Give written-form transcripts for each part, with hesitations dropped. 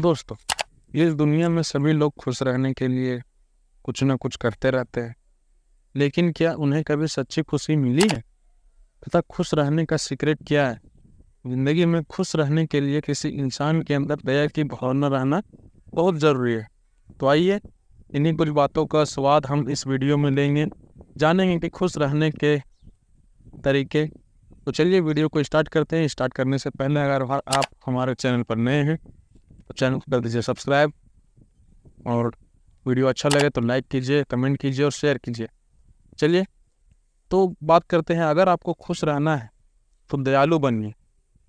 दोस्तों, इस दुनिया में सभी लोग खुश रहने के लिए कुछ ना कुछ करते रहते हैं, लेकिन क्या उन्हें कभी सच्ची खुशी मिली है? तथा खुश रहने का सीक्रेट क्या है? जिंदगी में खुश रहने के लिए किसी इंसान के अंदर दया की भावना रहना बहुत ज़रूरी है। तो आइए, इन्हीं कुछ बातों का स्वाद हम इस वीडियो में लेंगे, जानेंगे कि खुश रहने के तरीके। तो चलिए वीडियो को स्टार्ट करते हैं। स्टार्ट करने से पहले अगर आप हमारे चैनल पर नए हैं तो चैनल को कर दीजिए सब्सक्राइब, और वीडियो अच्छा लगे तो लाइक कीजिए, कमेंट कीजिए और शेयर कीजिए। चलिए तो बात करते हैं। अगर आपको खुश रहना है तो दयालु बनिए।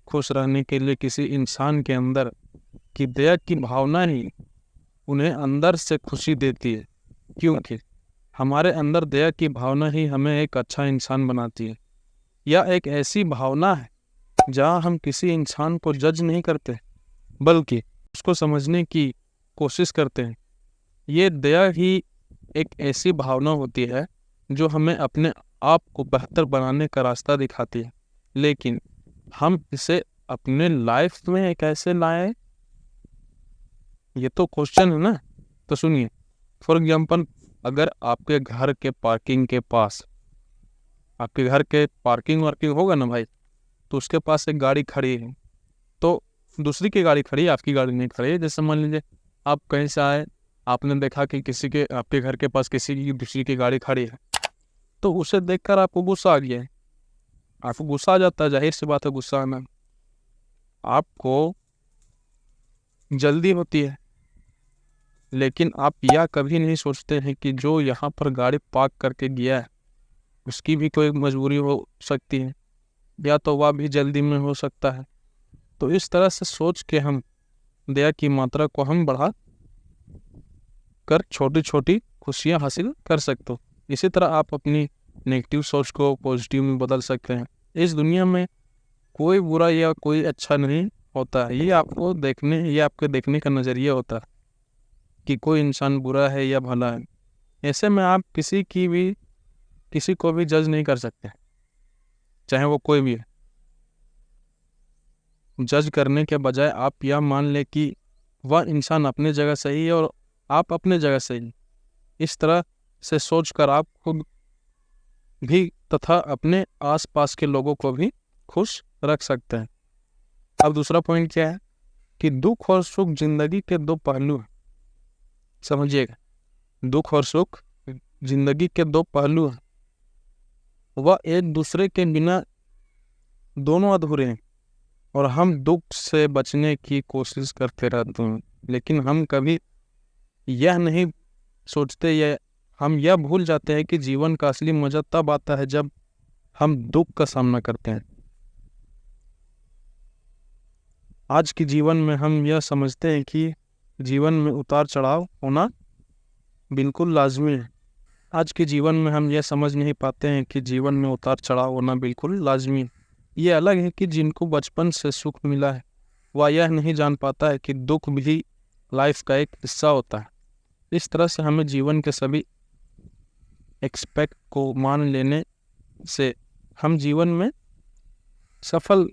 खुश रहने के लिए किसी इंसान के अंदर की दया की भावना ही उन्हें अंदर से खुशी देती है, क्योंकि हमारे अंदर दया की भावना ही हमें एक अच्छा इंसान बनाती है। यह एक ऐसी भावना है जहाँ हम किसी इंसान को जज नहीं करते, बल्कि उसको समझने की कोशिश करते हैं। ये दया ही एक ऐसी भावना होती है जो हमें अपने आप को बेहतर बनाने का रास्ता दिखाती है, लेकिन हम इसे अपने लाइफ में कैसे लाएं, ये तो क्वेश्चन है ना। तो सुनिए, फॉर एग्जाम्पल, अगर आपके घर के पार्किंग के पास, आपके घर के पार्किंग वार्किंग होगा ना भाई, तो उसके पास एक गाड़ी खड़ी है, तो दूसरी की गाड़ी खड़ी है, आपकी गाड़ी नहीं खड़ी है। जैसे मान लीजिए आप कहीं से आए, आपने देखा कि किसी के, आपके घर के पास किसी की दूसरी की गाड़ी खड़ी है, तो उसे देखकर आपको गुस्सा आ गया है। आपको गुस्सा आ जाता है, जाहिर सी बात है गुस्सा आना। आपको जल्दी होती है, लेकिन आप यह कभी नहीं सोचते हैं कि जो यहाँ पर गाड़ी पार्क करके गया है उसकी भी कोई मजबूरी हो सकती है, या तो वह भी जल्दी में हो सकता है। तो इस तरह से सोच के हम दया की मात्रा को हम बढ़ा कर छोटी छोटी खुशियां हासिल कर सकते हो। इसी तरह आप अपनी नेगेटिव सोच को पॉजिटिव में बदल सकते हैं। इस दुनिया में कोई बुरा या कोई अच्छा नहीं होता है। ये आपके देखने का नज़रिया होता है कि कोई इंसान बुरा है या भला है। ऐसे में आप किसी को भी जज नहीं कर सकते, चाहे वो कोई भी है। जज करने के बजाय आप यह मान ले कि वह इंसान अपने जगह सही है और आप अपने जगह सही है। इस तरह से सोचकर आप खुद भी तथा अपने आसपास के लोगों को भी खुश रख सकते हैं। अब दूसरा पॉइंट क्या है कि दुख और सुख जिंदगी के दो पहलू हैं। समझिएगा, दुख और सुख जिंदगी के दो पहलू हैं। वह एक दूसरे के बिना दोनों अधूरे हैं, और हम दुख से बचने की कोशिश करते रहते हैं, लेकिन हम कभी यह नहीं सोचते या हम यह भूल जाते हैं कि जीवन का असली मजा तब आता है जब हम दुख का सामना करते हैं। आज के जीवन में हम यह समझते हैं कि जीवन में उतार चढ़ाव होना बिल्कुल लाजमी है। आज के जीवन में हम यह समझ नहीं पाते हैं कि जीवन में उतार चढ़ाव होना बिल्कुल लाजमी है। ये अलग है कि जिनको बचपन से सुख मिला है वह यह नहीं जान पाता है कि दुख भी लाइफ का एक हिस्सा होता है। इस तरह से हमें जीवन के सभी एक्सपेक्ट को मान लेने से हम जीवन में सफल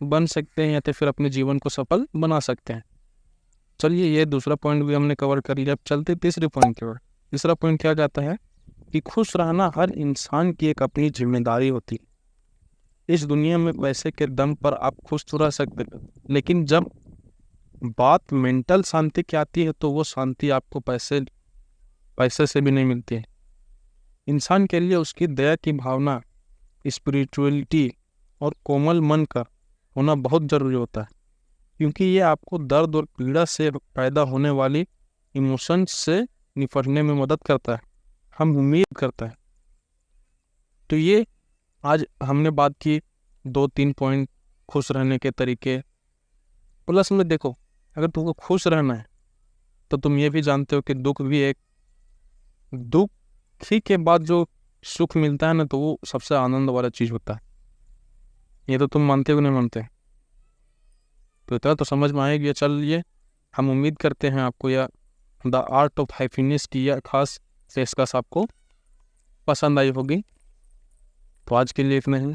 बन सकते हैं, या तो फिर अपने जीवन को सफल बना सकते हैं। चलिए, ये दूसरा पॉइंट भी हमने कवर कर लिया। अब चलते तीसरे पॉइंट की ओर। तीसरा पॉइंट क्या कहता है कि खुश रहना हर इंसान की एक अपनी जिम्मेदारी होती है। इस दुनिया में पैसे के दम पर आप खुश तो रह सकते हैं, लेकिन जब बात मेंटल शांति की आती है तो वो शांति आपको पैसे से भी नहीं मिलती है। इंसान के लिए उसकी दया की भावना, स्पिरिचुअलिटी और कोमल मन का होना बहुत ज़रूरी होता है, क्योंकि ये आपको दर्द और पीड़ा से पैदा होने वाली इमोशंस से निपटने में मदद करता है, हम उम्मीद करता है। तो ये आज हमने बात की 2-3 पॉइंट खुश रहने के तरीके। प्लस में देखो, अगर तुमको खुश रहना है तो तुम ये भी जानते हो कि दुख ही के बाद जो सुख मिलता है ना, तो वो सबसे आनंद वाला चीज़ होता है। ये तो तुम मानते हो नहीं मानते? तो इतना तो समझ में आएगी। चलिए, हम उम्मीद करते हैं आपको यह द आर्ट ऑफ हैप्पीनेस की यह खास पेशकश आपको पसंद आई होगी। तो आज के लिए इतना ही।